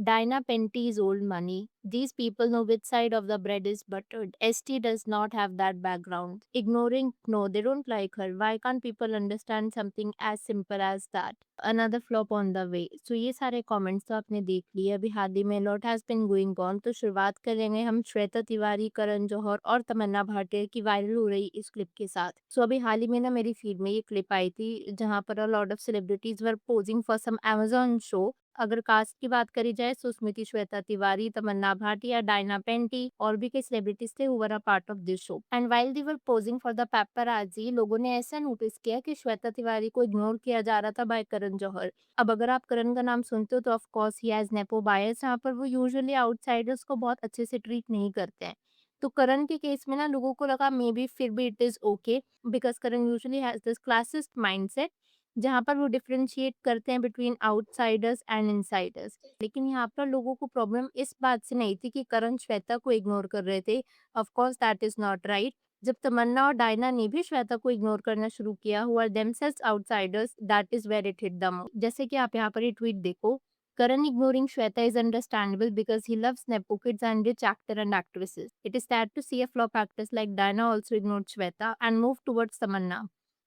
Dinah Penty is old money. These people know which side of the bread is buttered. ST does not have that background. Ignoring, no, they don't like her. Why can't people understand something as simple as that? Another flop on the way. So ये सारे comments तो आपने देख लिए. अभी हाल ही में lot has been going on, तो शुरुआत करेंगे हम श्वेता तिवारी, करण जौहर और तमन्ना भाटिया की वायरल हो रही इस क्लिप के साथ. सो अभी हाल ही में ना मेरी फीड में ये क्लिप आई थी जहां पर a lot of celebrities were posing for some Amazon show. अगर कास्ट की बात करी जाए तो स्मृति श्वेता तिवारी, तमन्ना भाटिया, डायना पेंटी और भी कई सेलिब्रिटीज थे who were a part of this show. And while they were posing for the paparazzi, लोगों ने ऐसा नोटिस किया कि श्वेता तिवारी को इग्नोर किया जा रहा था बाय करण जौहर. अब अगर आप करण का नाम सुनते हो तो of course he has nepo bias, जहाँ पर वो यूजुअली आउटसाइडर्स को बहुत अच्छे से ट्रीट नहीं करते हैं. तो करण के केस में ना लोगों को लगा मे बी फिर भी it is okay, because Karan usually has this classist mindset जहाँ पर वो डिफरेंशिएट करते हैं बिटवीन आउटसाइडर्स एंड इनसाइडर्स. लेकिन यहाँ पर लोगों को प्रॉब्लम इस बात से नहीं थी कि करण श्वेता को इग्नोर कर रहे थे. Of course that is not right. जब तमन्ना और डायना ने भी श्वेता को इग्नोर करना शुरू किया, who are themselves outsiders, that is where it hit the most. जैसे कि आप यहाँ पर ये ट्वीट देखो. Karan ignoring Shweta is understandable because he loves nepo kids and rich actor and actresses. It is sad to see a flop actress like Diana also ignored Shweta and moved towards Tamanna.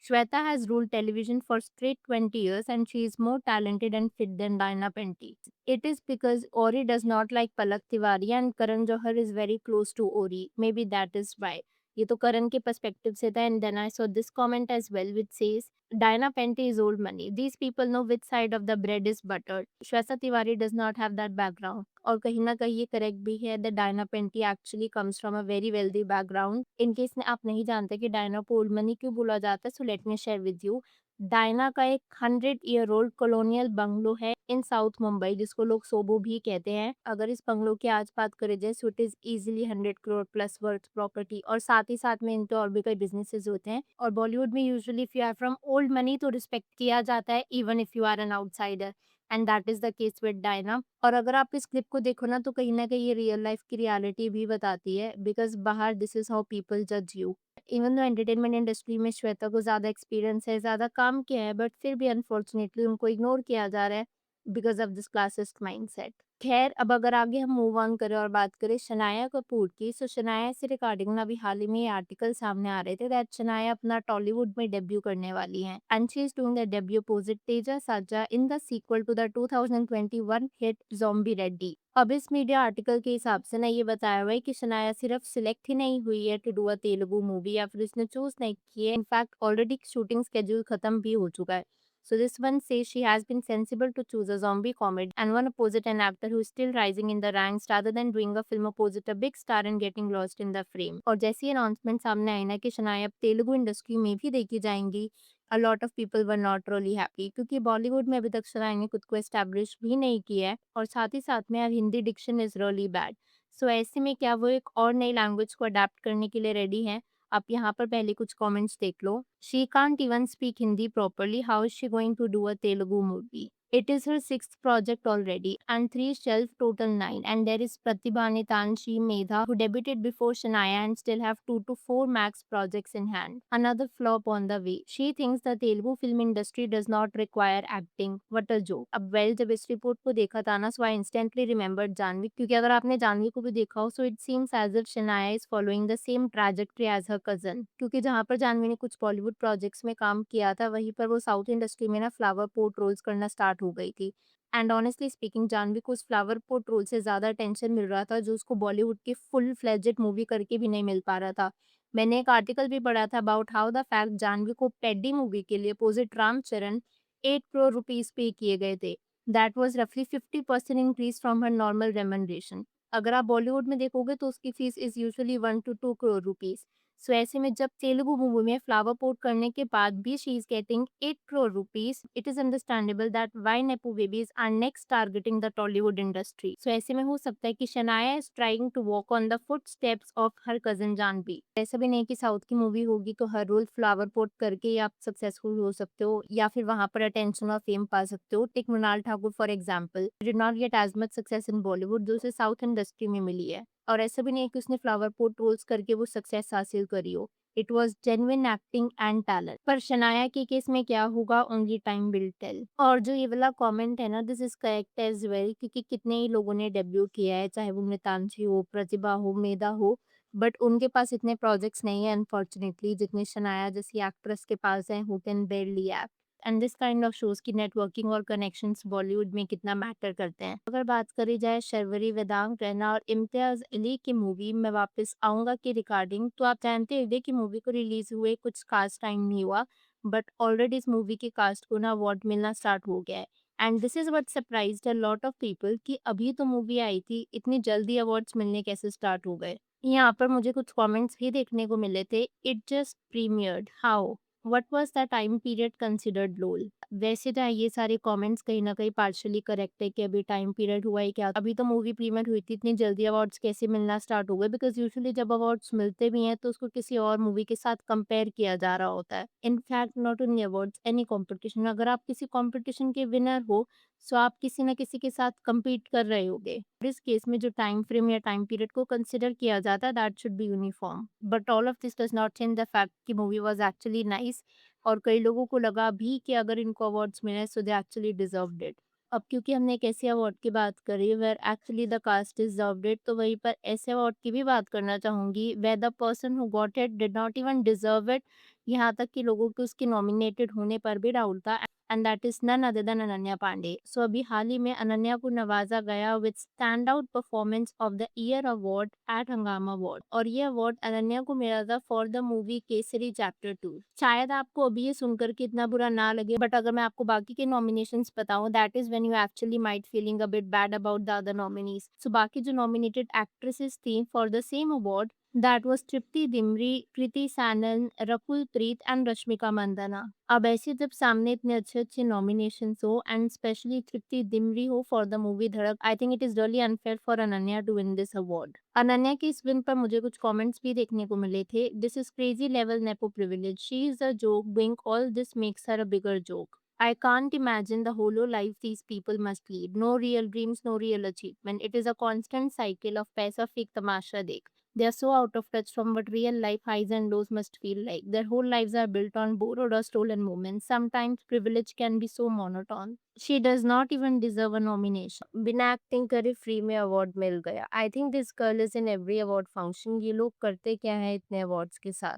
Shweta has ruled television for straight 20 years and she is more talented and fit than Diana Penty. It is because Ori does not like Palak Tiwari and Karan Johar is very close to Ori. Maybe that is why. ये तो करण के perspective से था. And then I saw this comment as well which says Diana Penty is old money. These people know which side of the bread is buttered. Shweta Tiwari does not have that background. और कहीं ना कहीं ये correct भी है that Diana Penty actually comes from a very wealthy background. In case आप नहीं जानते कि डायना को ओल्ड मनी क्यों बोला जाता है, so let me share with you. Diana का एक 100 ईयर ओल्ड कॉलोनियल बंगलो है इन साउथ मुंबई जिसको लोग सोबो भी कहते हैं. अगर इस बंगलो की आज बात करें जाए so it is easily 100 crore plus worth property. और साथ ही साथ में इनके और भी कई बिजनेसेस होते हैं. और बॉलीवुड में usually if you are from old money तो रिस्पेक्ट किया जाता है even if you are an outsider. And that is the case with Diana. और अगर आप इस क्लिप को देखो ना तो कहीं ना कहीं ये रियल लाइफ की रियलिटी भी बताती है, बिकॉज बाहर दिस इज हाउ पीपल जज you. Even though entertainment industry में श्वेता को ज़्यादा एक्सपीरियंस है, ज़्यादा काम किया है, बट फिर भी अनफॉर्चुनेटली उनको इग्नोर किया जा रहा है because of this classist mindset. खैर, अब अगर आगे हम मूव ऑन करें और बात करें शनाया कपूर की, सो शनाया से रिगार्डिंग ना अभी हाल ही में ये आर्टिकल सामने आ रहे थे दैट शनाया अपना टॉलीवुड में डेब्यू करने वाली हैं and she is doing the debut opposite Teja Sajja in the sequel to the 2021 hit zombie Reddy. अब इस मीडिया आर्टिकल के हिसाब से ना ये बताया हुआ है कि शनाया सिर्फ सिलेक्ट ही नहीं हुई है to do a Telugu movie या फिर उसने चूज नहीं की है. इनफैक्ट ऑलरेडी शूटिंग स्केड्यूल खत्म भी हो चुका है. So this one says she has been sensible to choose a zombie comedy and one opposite an actor who is still rising in the ranks rather than doing a film opposite a big star and getting lost in the frame. और जैसी announcement सामने आई ना कि शनाया अब Telugu industry में भी देखी जाएंगी, a lot of people were not really happy क्योंकि बॉलीवुड में अभी तक शनाया ने खुद को एस्टैब्लिश भी नहीं किया है और साथ ही साथ में अब Hindi diction is really bad. So ऐसे में क्या वो एक और नई लैंग्वेज को अडेप्ट करने के लिए रेडी हैं? आप यहाँ पर पहले कुछ कमेंट्स देख लो. She can't even speak Hindi properly, how is she going to do a Telugu movie? It is her sixth project already, and three shelf total nine. And there is Pratibha Nitanshi Medha, who debuted before Shania and still have 2 to 4 max projects in hand. Another flop on the way. She thinks the Telugu film industry does not require acting. What a joke. अब well जब इस report को देखा था ना, so I instantly remembered Janvi, क्योंकि अगर आपने जानवी को भी देखा हो, so it seems as if Shania is following the same trajectory as her cousin. क्योंकि जहाँ पर जानवी ने कुछ बॉलीवुड प्रोजेक्ट्स में काम किया था, वहीं पर वो साउथ इंडस्ट्री में ना फ्लावर पोर्ट रोल्स करना स्टार्ट हो गई थी. एंड ऑनेस्टली स्पीकिंग जानवी को उस फ्लावर पोर्ट रोल से ज़्यादा टेंशन मिल रहा था जो उसको बॉलीवुड की फुल फ्लेजेड मूवी करके भी नहीं मिल पा रहा था. मैंने एक आर्टिकल भी पढ़ा था about how the fact Janhvi को पेडी मूवी के लिए अपोजिट रामचरण 8 करोड़ रुपीज पे किए गए थे. दैट वाज रफली 50% increase from her normal remuneration. अगर आप बॉलीवुड में देखोगे तो उसकी fees is usually 1 to 2 crore rupees. So ऐसे में जब तेलुगु मूवी में फ्लावर पोर्ट करने के बाद भी she is getting 8 crore rupees, it is understandable that why nepo babies are next targeting the Tollywood industry. So ऐसे में हो सकता है कि Shanaya is trying to walk on the foot steps of her cousin Janhvi. ऐसा भी नहीं कि साउथ की मूवी होगी तो हर रोल फ्लावर पोर्ट करके ही आप सक्सेसफुल हो सकते हो या फिर वहां पर अटेंशन और फेम पा सकते हो. Take Mrunal Thakur for example, did not get as much success in Bollywood जो उसे साउथ इंडस्ट्री में मिली है. और ऐसा भी नहीं है कि उसने फ्लावर पोट रोल्स करके वो सक्सेस हासिल करी हो। It was genuine acting and talent. पर शनाया के केस में क्या होगा, ओनली टाइम विल टेल। और जो ये वाला कमेंट है ना, this is correct as well, क्योंकि कितने ही लोगों ने डेब्यू किया है, चाहे वो मितांशी हो, प्रतिभा हो, मेधा हो, बट उनके पास इतने प्रोजेक्ट्स नहीं है अनफॉर्चुनेटली जितने शनाया जैसी एक्ट्रेस के पास हैं, हू can बेयरली act. And this kind of shows की नेटवर्किंग और कनेक्शंस बॉलीवुड में कितना मैटर करते हैं। अगर बात करी जाए शर्वरी वेदांग रैना और इम्तियाज अली की मूवी मैं वापस आऊंगा की रिगार्डिंग, तो आप जानते होंगे कि मूवी को रिलीज हुए कुछ खास टाइम नहीं हुआ, बट ऑलरेडी इस मूवी के कास्ट को ना अवार्ड मिलना स्टार्ट हो गया है। And this is what surprised a lot of people कि अभी तो मूवी आई थी, इतनी जल्दी अवार्ड्स मिलने कैसे स्टार्ट हो गए। यहाँ पर मुझे कुछ कमेंट्स भी देखने को मिले थे, it just premiered how, what was the time period considered lol. वैसे तो ये सारे कमेंट्स कहीं न कहीं पार्शियली करेक्ट है कि अभी टाइम पीरियड हुआ है क्या? अभी तो मूवी प्रीमियर हुई थी, इतनी जल्दी अवार्ड्स कैसे मिलना स्टार्ट हो गए? बिकॉज़ यूजुअली जब अवार्ड्स मिलते भी हैं तो उसको किसी और मूवी के साथ कंपेयर किया जा रहा होता है। In fact not only awards, any competition, अगर आप किसी कॉम्पिटिशन के विनर हो, सो आप किसी न किसी के साथ compete कर रहे होगे। इस केस में जो टाइम फ्रेम या टाइम पीरियड को कंसिडर किया जाता है, that should be uniform. But all of this does not change the fact कि मूवी वाज़ एक्चुअली नाइस, और कई लोगों को लगा भी कि अगर इनको अवार्ड्स मिले so they actually deserved it. अब क्योंकि हमने एक ऐसे अवार्ड की बात करी where actually the cast deserved it, तो वहीं पर ऐसे अवार्ड की भी बात करना चाहूँगी where the person who got it did not even deserve it. यहाँ तक कि लोगों को उसके नॉमिनेटेड होने पर भी डाउट था, and that is none other than Ananya Panday. So अभी हाल ही में अनन्या को नवाजा गया with stand out performance of the year award at Hungama award, और ये अवार्ड अनन्या को मिला था for the movie Kesari chapter 2। शायद आपको अभी ये सुनकर के इतना बुरा ना लगे, बट अगर मैं आपको बाकी के नॉमिनेशंस बताऊं, that is when you actually might feeling a bit bad about the other nominees. So बाकी जो नॉमिनेटेड एक्ट्रेसेस थी for the same award, that was Tripti Dimri, Kriti Sanon, Rakul Preet and Rashmika Mandanna. अब ऐसे जब सामने इतने अच्छे-अच्छे नॉमिनेशंस हो एंड स्पेशली तृप्ति दिमरी हो for the movie Dhadak, I think it is really unfair for Ananya to win this award. Ananya की इस विन पर मुझे कुछ कमेंट्स भी देखने को मिले थे। This is crazy level nepo privilege, she is a joke, doing all this makes her a bigger joke. I can't imagine the hollow life these people must lead. No real dreams, no real achievement. It is a constant cycle of paisa feek tamasha dekh. They are so out of touch from what real life highs and lows must feel like. Their whole lives are built on borrowed or stolen moments. Sometimes privilege can be so monotone. She does not even deserve a nomination. बिना acting करे free में award मिल गया। I think this girl is in every award function. ये लोग करते क्या है इतने अवार्ड्स के साथ?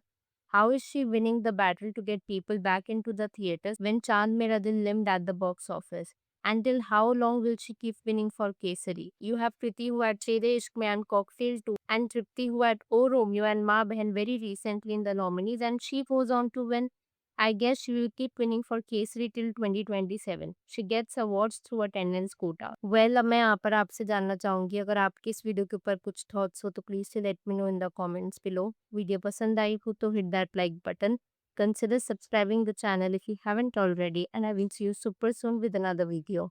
How is she winning the battle to get people back into the theaters when Chand Mera Dil limped at the box office? Until how long will she keep winning for Kesari? You have Priti who had Chere Ishq Mein and Cocktail 2, and Tripti who had Oh Romeo and Ma Behan very recently in the nominees, and she goes on to win. I guess she will keep winning for Kesari till 2027. She gets awards through attendance quota. Well, अब मैं यहाँ पर आपसे जानना चाहूँगी, अगर आपकी इस वीडियो के ऊपर कुछ थॉट्स हो तो please let me know in the comments below. Video पसंद आई हो तो hit that like button. Consider subscribing the channel if you haven't already, and I will see you super soon with another video.